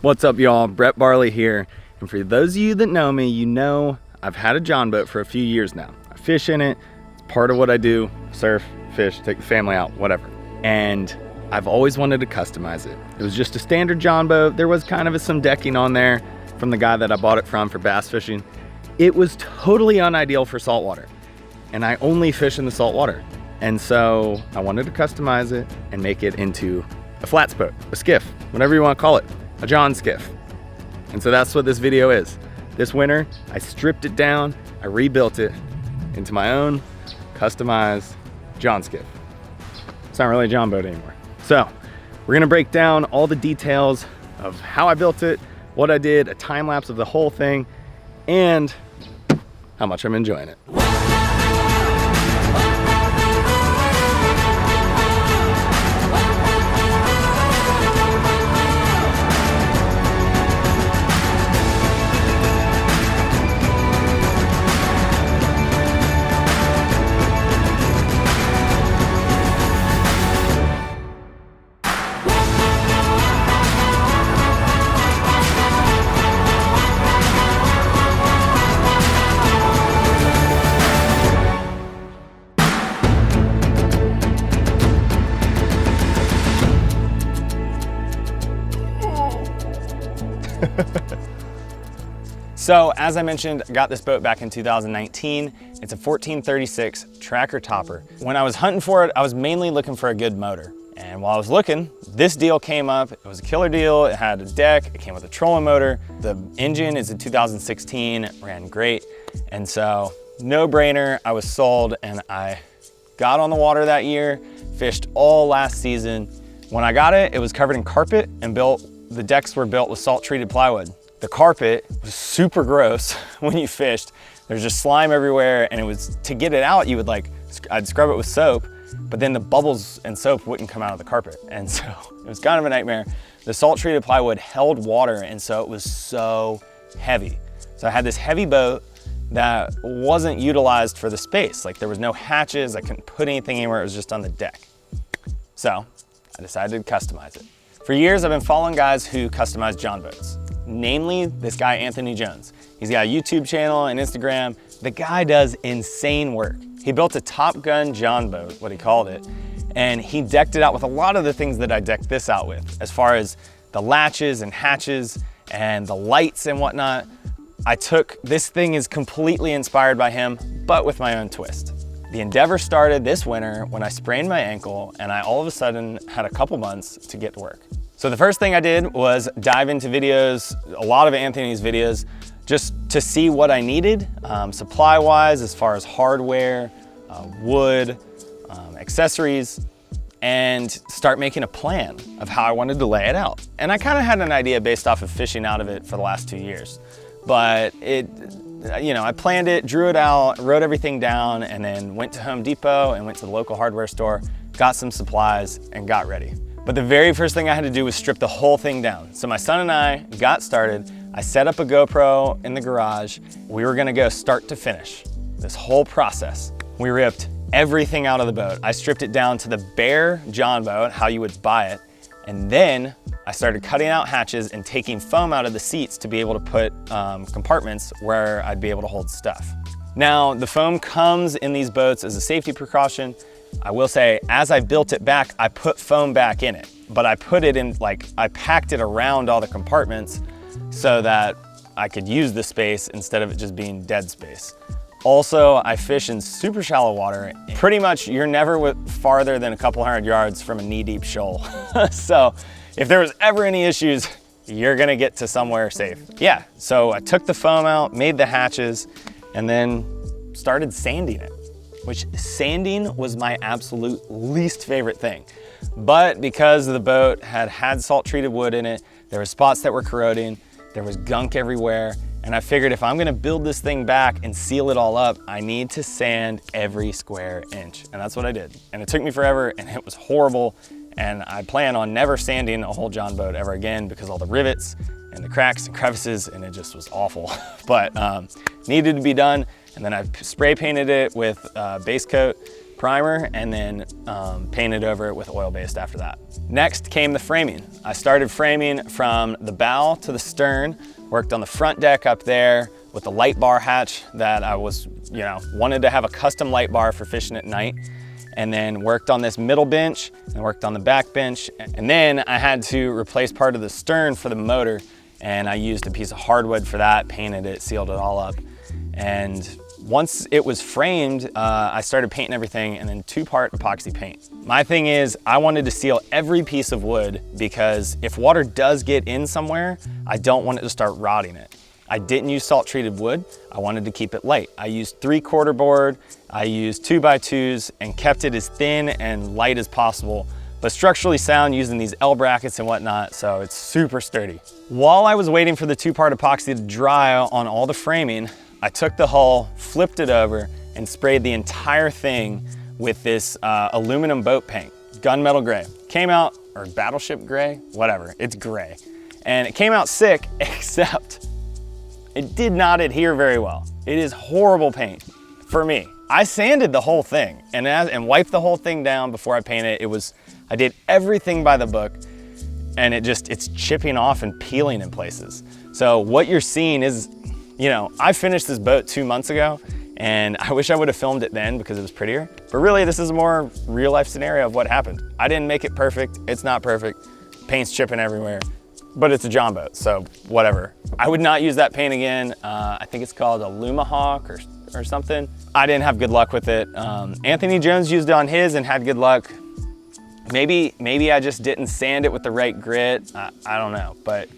What's up, y'all? Brett Barley here. And for those of you that know me, you know I've had a Jon Boat for a few years now. I fish in it. It's part of what I do. Surf, fish, take the family out, whatever. And I've always wanted to customize it. It was just a standard Jon Boat. There was kind of some decking on there from the guy that I bought it from for bass fishing. It was totally unideal for saltwater. And I only fish in the saltwater. And so I wanted to customize it and make it into a flats boat, a skiff, whatever you want to call it, a Jon skiff. And so that's what this video is. This winter, I stripped it down, I rebuilt it into my own customized Jon skiff. It's not really a Jon Boat anymore. So we're gonna break down all the details of how I built it, what I did, a time lapse of the whole thing, and how much I'm enjoying it. So as I mentioned, I got this boat back in 2019. It's a 1436 tracker topper. When I was hunting for it, I was mainly looking for a good motor. And while I was looking, this deal came up. It was a killer deal. It had a deck, it came with a trolling motor. The engine is a 2016, it ran great. And so no brainer, I was sold, and I got on the water that year, fished all last season. When I got it, it was covered in carpet and the decks were built with salt treated plywood. The carpet was super gross when you fished. There's just slime everywhere, and to get it out, I'd scrub it with soap, but then the bubbles and soap wouldn't come out of the carpet. And so it was kind of a nightmare. The salt treated plywood held water, and so it was so heavy. So I had this heavy boat that wasn't utilized for the space. Like, there was no hatches, I couldn't put anything anywhere, it was just on the deck. So I decided to customize it. For years, I've been following guys who customize Jon Boats. Namely, this guy, Anthony Jones. He's got a YouTube channel and Instagram. The guy does insane work. He built a Top Gun Jon Boat, what he called it, and he decked it out with a lot of the things that I decked this out with, as far as the latches and hatches and the lights and whatnot. This thing is completely inspired by him, but with my own twist. The endeavor started this winter when I sprained my ankle, and I all of a sudden had a couple months to get to work. So the first thing I did was dive into videos, a lot of Anthony's videos, just to see what I needed, supply-wise, as far as hardware, wood, accessories, and start making a plan of how I wanted to lay it out. And I kind of had an idea based off of fishing out of it for the last 2 years. But I planned it, drew it out, wrote everything down, and then went to Home Depot and went to the local hardware store, got some supplies, and got ready. But the very first thing I had to do was strip the whole thing down. So my son and I got started. I set up a GoPro in the garage. We were gonna go start to finish, this whole process. We ripped everything out of the boat. I stripped it down to the bare Jon Boat, how you would buy it. And then I started cutting out hatches and taking foam out of the seats to be able to put compartments where I'd be able to hold stuff. Now, the foam comes in these boats as a safety precaution. I will say, as I built it back, I put foam back in it, but I put it in, I packed it around all the compartments so that I could use the space instead of it just being dead space. Also, I fish in super shallow water. Pretty much, you're never farther than a couple hundred yards from a knee-deep shoal. So if there was ever any issues, you're gonna get to somewhere safe. Yeah, so I took the foam out, made the hatches, and then started sanding it, which sanding was my absolute least favorite thing. But because the boat had salt-treated wood in it, there were spots that were corroding, there was gunk everywhere, and I figured if I'm gonna build this thing back and seal it all up, I need to sand every square inch. And that's what I did. And it took me forever, and it was horrible. And I plan on never sanding a whole Jon Boat ever again because all the rivets and the cracks and crevices, and it just was awful. But needed to be done. And then I spray painted it with base coat primer, and then painted over it with oil-based after that. Next came the framing. I started framing from the bow to the stern, worked on the front deck up there with the light bar hatch that I was, wanted to have a custom light bar for fishing at night. And then worked on this middle bench and worked on the back bench. And then I had to replace part of the stern for the motor, and I used a piece of hardwood for that, painted it, sealed it all up. And once it was framed, I started painting everything, and then 2-part epoxy paint. My thing is, I wanted to seal every piece of wood because if water does get in somewhere, I don't want it to start rotting it. I didn't use salt treated wood. I wanted to keep it light. I used 3/4 board, I used 2x2s, and kept it as thin and light as possible, but structurally sound using these L brackets and whatnot, so it's super sturdy. While I was waiting for the 2-part epoxy to dry on all the framing, I took the hull, flipped it over, and sprayed the entire thing with this aluminum boat paint, gunmetal gray. Came out, or battleship gray, whatever, it's gray. And it came out sick, except it did not adhere very well. It is horrible paint for me. I sanded the whole thing and wiped the whole thing down before I painted it. I did everything by the book, and it's chipping off and peeling in places. So what you're seeing is, I finished this boat 2 months ago, and I wish I would have filmed it then because it was prettier. But really, this is a more real life scenario of what happened. I didn't make it perfect. It's not perfect. Paint's chipping everywhere. But it's a Jon Boat, so whatever. I would not use that paint again. I think it's called a Lumahawk or something. I didn't have good luck with it. Anthony Jones used it on his and had good luck. Maybe I just didn't sand it with the right grit. I don't know, but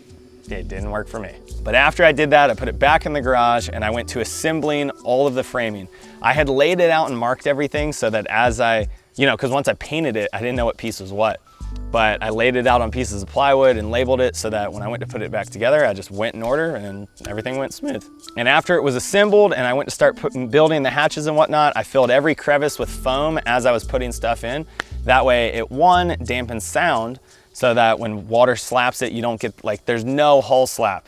it didn't work for me. But after I did that, I put it back in the garage and I went to assembling all of the framing. I had laid it out and marked everything so that as because once I painted it, I didn't know what piece was what. But I laid it out on pieces of plywood and labeled it so that when I went to put it back together, I just went in order and everything went smooth. And after it was assembled and I went to start building the hatches and whatnot, I filled every crevice with foam as I was putting stuff in. That way it, one, dampens sound so that when water slaps it, you don't get, there's no hull slap.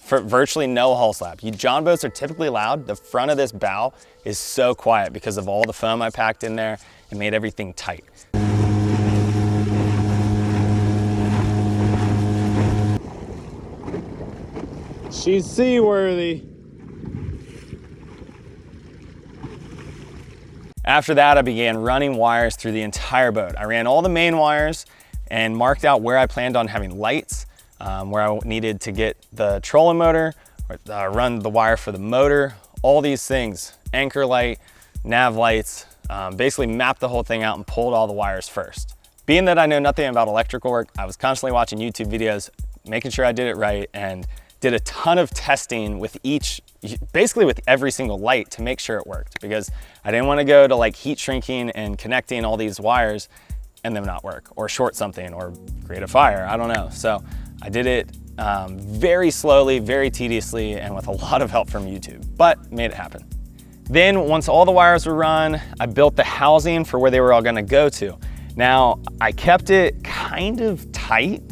Virtually no hull slap. Jon Boats are typically loud. The front of this bow is so quiet because of all the foam I packed in there and made everything tight. She's seaworthy. After that, I began running wires through the entire boat. I ran all the main wires and marked out where I planned on having lights, where I needed to get the trolling motor, or run the wire for the motor, all these things, anchor light, nav lights, basically mapped the whole thing out and pulled all the wires first. Being that I know nothing about electrical work, I was constantly watching YouTube videos, making sure I did it right, and did a ton of testing with basically with every single light to make sure it worked, because I didn't want to go to heat shrinking and connecting all these wires and them not work, or short something, or create a fire, I don't know. So I did it very slowly, very tediously, and with a lot of help from YouTube, but made it happen. Then once all the wires were run, I built the housing for where they were all gonna go to. Now, I kept it kind of tight.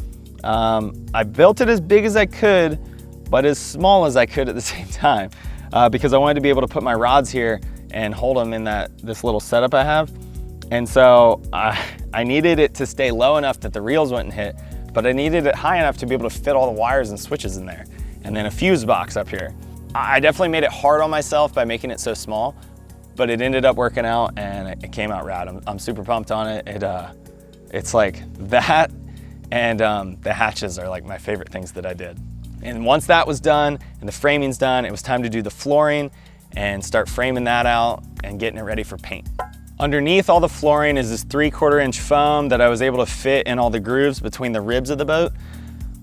I built it as big as I could, but as small as I could at the same time, because I wanted to be able to put my rods here and hold them in this little setup I have. And so I needed it to stay low enough that the reels wouldn't hit, but I needed it high enough to be able to fit all the wires and switches in there. And then a fuse box up here. I definitely made it hard on myself by making it so small, but it ended up working out and it came out rad. I'm super pumped on it. It's like that, and the hatches are like my favorite things that I did. And once that was done and the framing's done, it was time to do the flooring and start framing that out and getting it ready for paint. Underneath all the flooring is this 3/4 inch foam that I was able to fit in all the grooves between the ribs of the boat.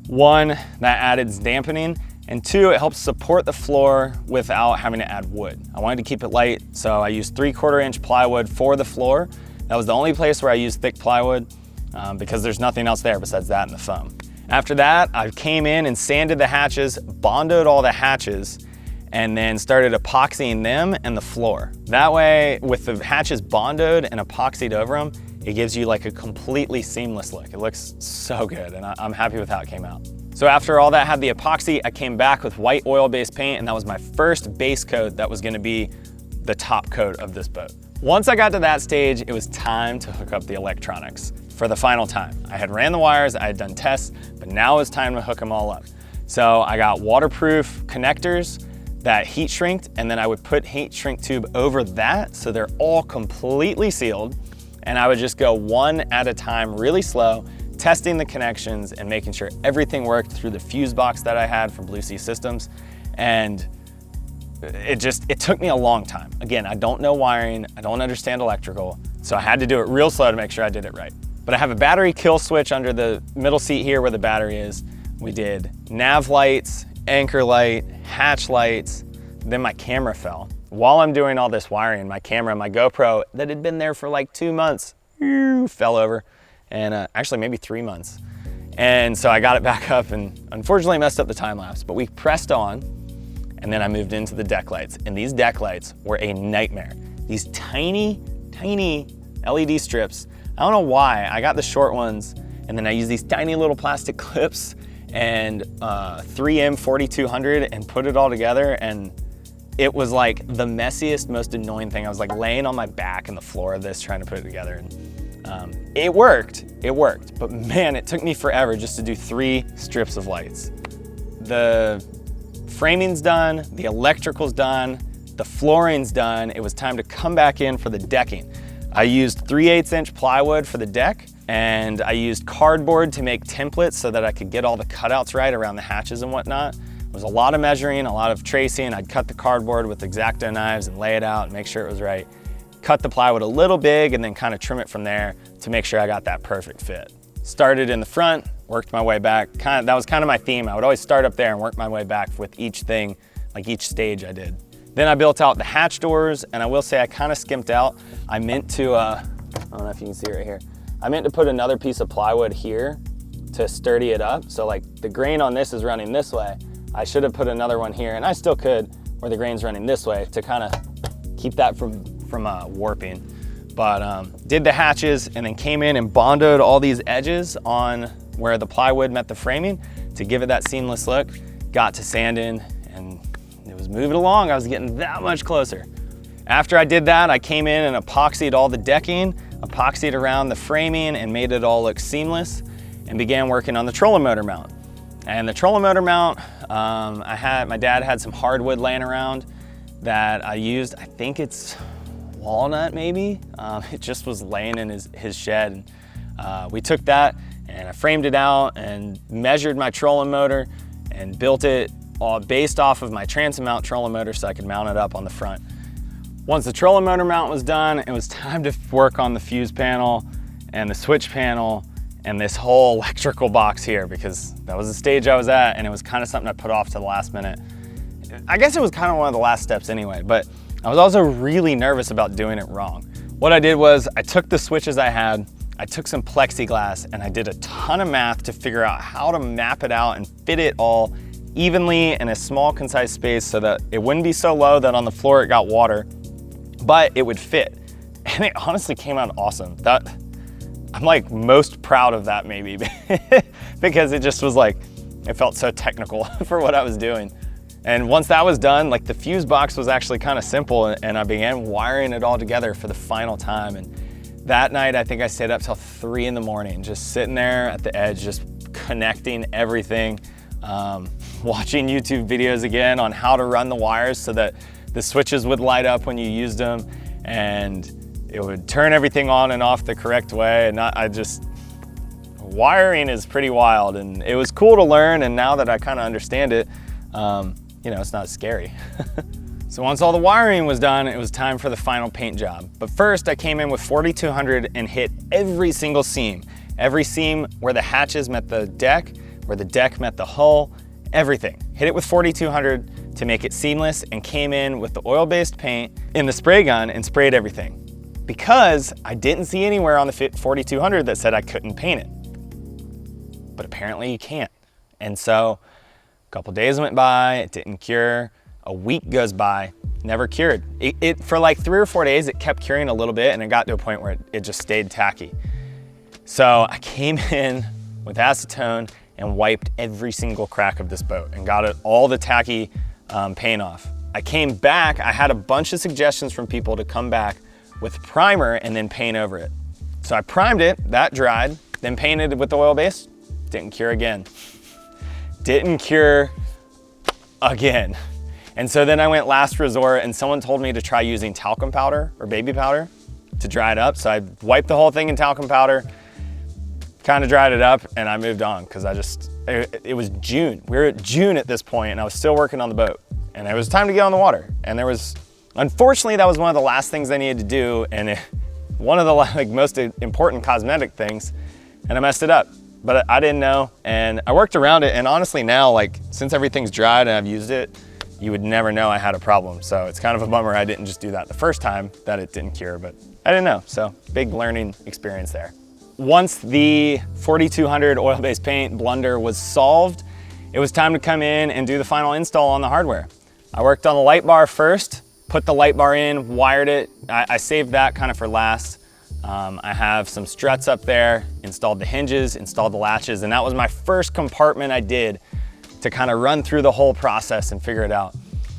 One, that added dampening, and two, it helps support the floor without having to add wood. I wanted to keep it light, so I used 3/4 inch plywood for the floor. That was the only place where I used thick plywood because there's nothing else there besides that and the foam. After that, I came in and sanded the hatches, bondoed all the hatches, and then started epoxying them and the floor. That way, with the hatches bondoed and epoxied over them, it gives you like a completely seamless look. It looks so good, and I'm happy with how it came out. So after all that had the epoxy, I came back with white oil-based paint, and that was my first base coat that was gonna be the top coat of this boat. Once I got to that stage, it was time to hook up the electronics for the final time. I had ran the wires, I had done tests, but now it was time to hook them all up. So I got waterproof connectors that heat shrinked, and then I would put heat shrink tube over that so they're all completely sealed. And I would just go one at a time, really slow, testing the connections and making sure everything worked through the fuse box that I had from Blue Sea Systems. And it took me a long time. Again, I don't know wiring, I don't understand electrical, so I had to do it real slow to make sure I did it right. But I have a battery kill switch under the middle seat here where the battery is. We did nav lights, anchor light, hatch lights, then my camera fell. While I'm doing all this wiring, my camera, my GoPro that had been there for like 2 months, fell over, and actually maybe 3 months. And so I got it back up and unfortunately messed up the time lapse, but we pressed on, and then I moved into the deck lights. And these deck lights were a nightmare. These tiny, tiny LED strips. I don't know why, I got the short ones, and then I used these tiny little plastic clips and 3M 4200 and put it all together, and it was like the messiest, most annoying thing. I was like laying on my back in the floor of this trying to put it together, and it worked, but man, it took me forever just to do 3 strips of lights. The framing's done, the electrical's done, the flooring's done. It was time to come back in for the decking. I used 3/8 inch plywood for the deck, and I used cardboard to make templates so that I could get all the cutouts right around the hatches and whatnot. It was a lot of measuring, a lot of tracing. I'd cut the cardboard with X-Acto knives and lay it out and make sure it was right. Cut the plywood a little big and then kind of trim it from there to make sure I got that perfect fit. Started in the front, worked my way back. That was kind of my theme. I would always start up there and work my way back with each thing, like each stage I did. Then I built out the hatch doors, and I will say I kind of skimped out. I meant to, I don't know if you can see right here. I meant to put another piece of plywood here to sturdy it up. So like the grain on this is running this way. I should have put another one here, and I still could, where the grain's running this way to kind of keep that from warping. But did the hatches and then came in and bondoed all these edges on where the plywood met the framing to give it that seamless look. Got to sanding, and it was moving along. I was getting that much closer. After I did that, I came in and epoxied all the decking, epoxied around the framing and made it all look seamless, and began working on the trolling motor mount. And the trolling motor mount, my dad had some hardwood laying around that I used. I think it's walnut maybe. It just was laying in his shed. And, we took that and I framed it out and measured my trolling motor and built it all based off of my transom mount trolling motor so I could mount it up on the front. Once the trolling motor mount was done, it was time to work on the fuse panel and the switch panel and this whole electrical box here, because that was the stage I was at, and it was kind of something I put off to the last minute. I guess it was kind of one of the last steps anyway, but I was also really nervous about doing it wrong. What I did was I took the switches I had, I took some plexiglass, and I did a ton of math to figure out how to map it out and fit it all evenly in a small, concise space so that it wouldn't be so low that on the floor it got water, but it would fit. And it honestly came out awesome. I'm like most proud of that maybe because it just was like, it felt so technical for what I was doing. And once that was done, like the fuse box was actually kind of simple, and I began wiring it all together for the final time. And that night, I think I stayed up till 3 in the morning, just sitting there at the edge, just connecting everything, watching YouTube videos again on how to run the wires so that the switches would light up when you used them, and it would turn everything on and off the correct way. And wiring is pretty wild, and it was cool to learn. And now that I kind of understand it, you know, it's not scary. So once all the wiring was done, it was time for the final paint job. But first I came in with 4200 and hit every single seam where the hatches met the deck, where the deck met the hull, everything. Hit it with 4200 to make it seamless, and came in with the oil-based paint in the spray gun and sprayed everything, because I didn't see anywhere on the 4200 that said I couldn't paint it. But apparently you can't. And so a couple days went by, it didn't cure. A week goes by, never cured. It for like 3 or 4 days, it kept curing a little bit, and it got to a point where it just stayed tacky. So I came in with acetone and wiped every single crack of this boat and got all the tacky paint off. I came back, I had a bunch of suggestions from people to come back with primer and then paint over it. So I primed it, that dried, then painted it with the oil base, didn't cure again. Didn't cure again. And so then I went last resort and someone told me to try using talcum powder or baby powder to dry it up. So I wiped the whole thing in talcum powder, kind of dried it up, and I moved on because it was June. We were at June at this point and I was still working on the boat and it was time to get on the water. And unfortunately, that was one of the last things I needed to do and one of the most important cosmetic things, and I messed it up. But I didn't know and I worked around it, and honestly now, since everything's dried and I've used it, you would never know I had a problem. So it's kind of a bummer I didn't just do that the first time that it didn't cure, but I didn't know. So big learning experience there. Once the 4200 oil-based paint blunder was solved, it was time to come in and do the final install on the hardware. I worked on the light bar first, put the light bar in, wired it. I saved that kind of for last. I have some struts up there, installed the hinges, installed the latches, and that was my first compartment I did to kind of run through the whole process and figure it out.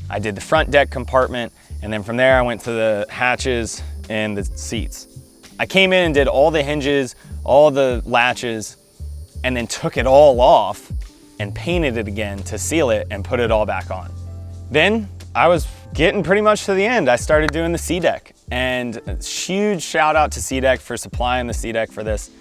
I did the front deck compartment, and then from there I went to the hatches and the seats. I came in and did all the hinges, all the latches, and then took it all off and painted it again to seal it and put it all back on. Then I was getting pretty much to the end. I started doing the SeaDek, and a huge shout out to SeaDek for supplying the SeaDek for this.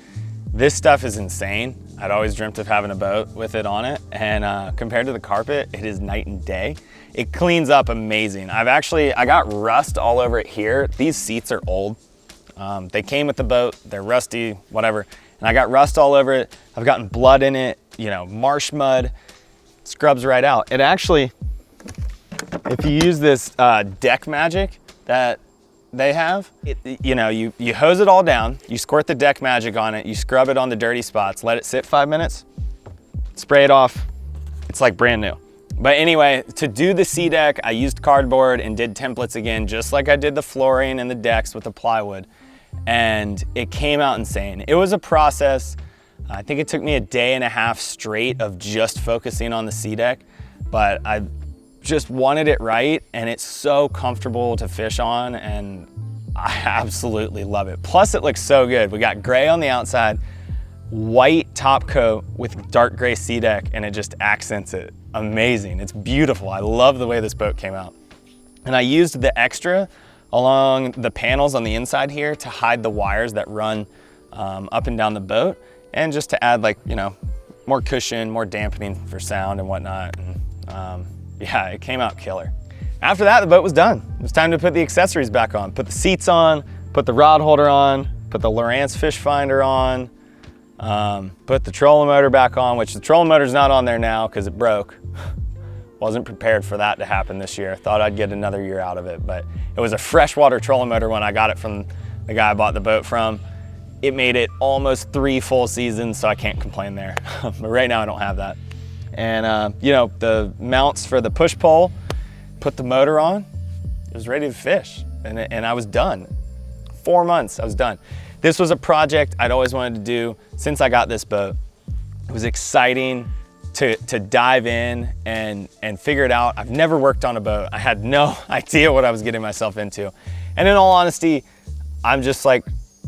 This stuff is insane. I'd always dreamt of having a boat with it on it, and compared to the carpet, it is night and day. It cleans up amazing. I got rust all over it here. These seats are old. They came with the boat, they're rusty, whatever, and I got rust all over it. I've gotten blood in it, marsh mud, scrubs right out. It actually, if you use this deck magic that they have, you hose it all down, you squirt the deck magic on it, you scrub it on the dirty spots, let it sit 5 minutes, spray it off, it's like brand new. But anyway, to do the SeaDek, I used cardboard and did templates again, just like I did the flooring and the decks with the plywood, and it came out insane. It was a process. I think it took me a day and a half straight of just focusing on the SeaDek, but I just wanted it right, and it's so comfortable to fish on, and I absolutely love it. Plus it looks so good. We got gray on the outside, white top coat with dark gray SeaDek, and it just accents it. Amazing, it's beautiful. I love the way this boat came out. And I used the extra along the panels on the inside here to hide the wires that run up and down the boat, and just to add more cushion, more dampening for sound and whatnot. And, yeah, it came out killer. After that, the boat was done. It was time to put the accessories back on. Put the seats on, put the rod holder on, put the Lowrance fish finder on, put the trolling motor back on, which the trolling motor's not on there now because it broke. Wasn't prepared for that to happen this year. Thought I'd get another year out of it, but it was a freshwater trolling motor when I got it from the guy I bought the boat from. It made it almost 3 full seasons, so I can't complain there. But right now I don't have that. And the mounts for the push pole, put the motor on, it was ready to fish, and I was done. 4 months, I was done. This was a project I'd always wanted to do since I got this boat. It was exciting to dive in and figure it out. I've never worked on a boat. I had no idea what I was getting myself into. And in all honesty, I'm just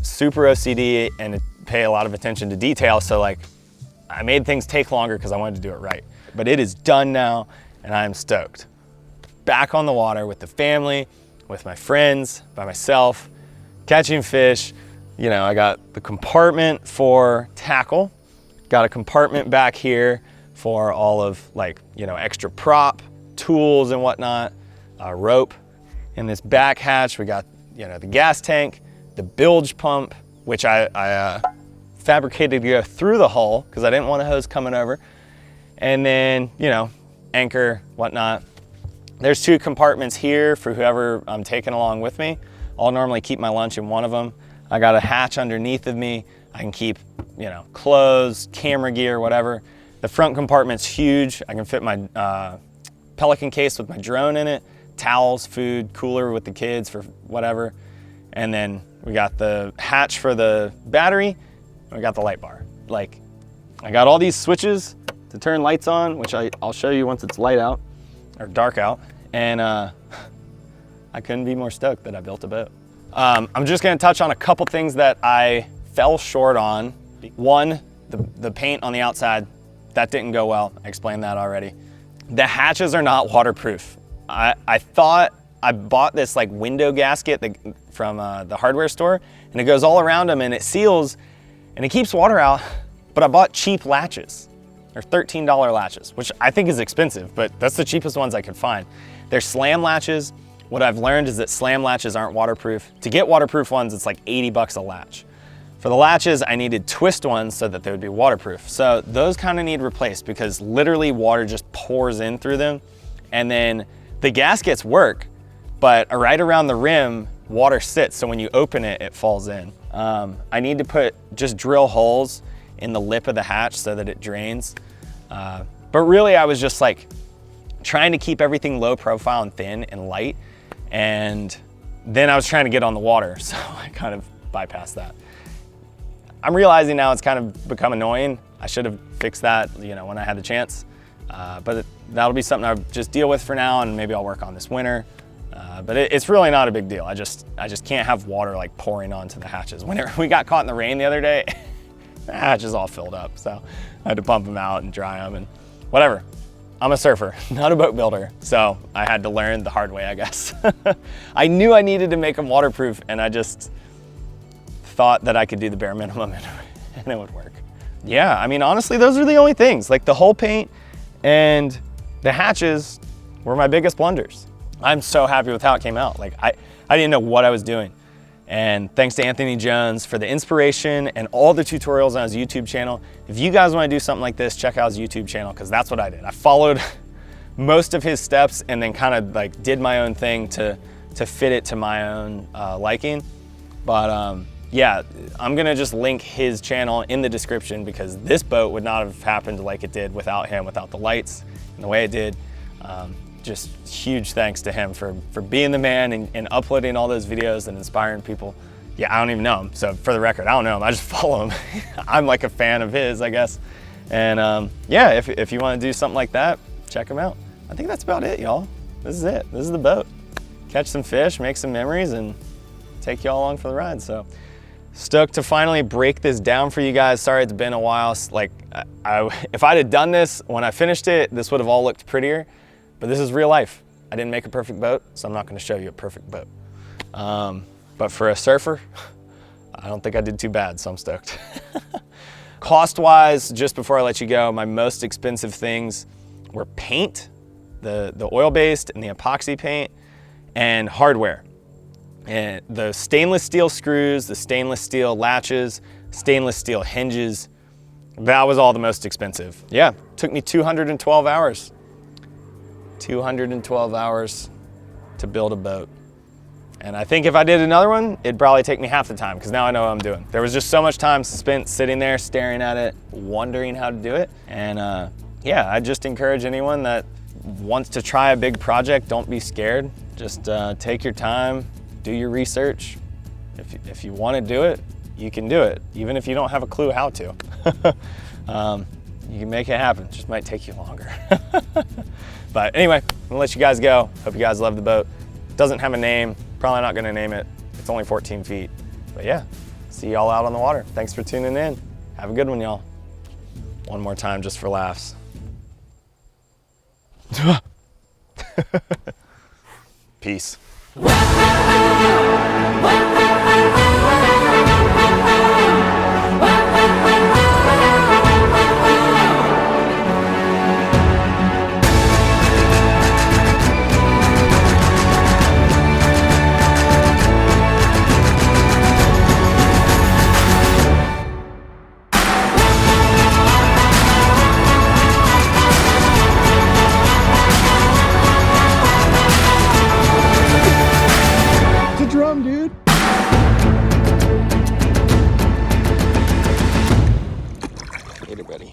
super OCD and pay a lot of attention to detail. So I made things take longer because I wanted to do it right. But it is done now, and I am stoked. Back on the water with the family, with my friends, by myself, catching fish. I got the compartment for tackle, got a compartment back here for all of extra prop, tools and whatnot, rope. In this back hatch, we got the gas tank, the bilge pump, which I fabricated to go through the hull because I didn't want a hose coming over. And then, anchor, whatnot. There's 2 compartments here for whoever I'm taking along with me. I'll normally keep my lunch in one of them. I got a hatch underneath of me. I can keep, clothes, camera gear, whatever. The front compartment's huge. I can fit my Pelican case with my drone in it, towels, food, cooler with the kids for whatever. And then we got the hatch for the battery. We got the light bar. I got all these switches to turn lights on, which I'll show you once it's light out or dark out. And I couldn't be more stoked that I built a boat. I'm just gonna touch on a couple things that I fell short on. One, the paint on the outside, that didn't go well. I explained that already. The hatches are not waterproof. I thought I bought this like window gasket from the hardware store, and it goes all around them and it seals and it keeps water out, but I bought cheap latches. They're $13 latches, which I think is expensive, but that's the cheapest ones I could find. They're slam latches. What I've learned is that slam latches aren't waterproof. To get waterproof ones, it's like 80 bucks a latch. For the latches, I needed twist ones so that they would be waterproof. So those kind of need replaced because literally water just pours in through them. And then the gaskets work, but right around the rim, water sits. So when you open it, it falls in. I need to just drill holes in the lip of the hatch so that it drains. But really I was just like trying to keep everything low profile and thin and light. And then I was trying to get on the water. So I kind of bypassed that. I'm realizing now it's kind of become annoying. I should have fixed that, when I had the chance. But that'll be something I'll just deal with for now, and maybe I'll work on this winter. But it's really not a big deal. I just can't have water like pouring onto the hatches. Whenever we got caught in the rain the other day, the hatch is all filled up. So I had to pump them out and dry them and whatever. I'm a surfer, not a boat builder. So I had to learn the hard way, I guess. I knew I needed to make them waterproof, and I just thought that I could do the bare minimum and it would work. Yeah, I mean, honestly, those are the only things. Like the hull paint and the hatches were my biggest blunders. I'm so happy with how it came out. Like I didn't know what I was doing. And thanks to Anthony Jones for the inspiration and all the tutorials on his YouTube channel. If you guys want to do something like this, check out his YouTube channel, because that's what I did. I followed most of his steps and then kind of like did my own thing to fit it to my own liking. But yeah, I'm gonna just link his channel in the description, because this boat would not have happened like it did without him, without the lights and the way it did. Just huge thanks to him for being the man and uploading all those videos and inspiring people. Yeah, I don't even know him. So for the record, I don't know him, I just follow him. I'm like a fan of his, I guess. And yeah, if you wanna do something like that, check him out. I think that's about it, y'all. This is it, this is the boat. Catch some fish, make some memories, and take y'all along for the ride. So stoked to finally break this down for you guys. Sorry it's been a while. Like if I'd have done this when I finished it, this would have all looked prettier. But this is real life. I didn't make a perfect boat, so I'm not gonna show you a perfect boat. But for a surfer, I don't think I did too bad, so I'm stoked. Cost-wise, just before I let you go, my most expensive things were paint, the oil-based and the epoxy paint, and hardware. And the stainless steel screws, the stainless steel latches, stainless steel hinges, that was all the most expensive. Yeah, took me 212 hours. 212 hours to build a boat. And I think if I did another one, it'd probably take me half the time, because now I know what I'm doing. There was just so much time spent sitting there, staring at it, wondering how to do it. And yeah, I just encourage anyone that wants to try a big project, don't be scared. Just take your time, do your research. If you want to do it, you can do it, even if you don't have a clue how to. You can make it happen, it just might take you longer. But anyway, I'm gonna let you guys go. Hope you guys love the boat. Doesn't have a name, probably not gonna name it. It's only 14 feet. But yeah, see y'all out on the water. Thanks for tuning in. Have a good one, y'all. One more time just for laughs. Peace. Dude. Later, buddy.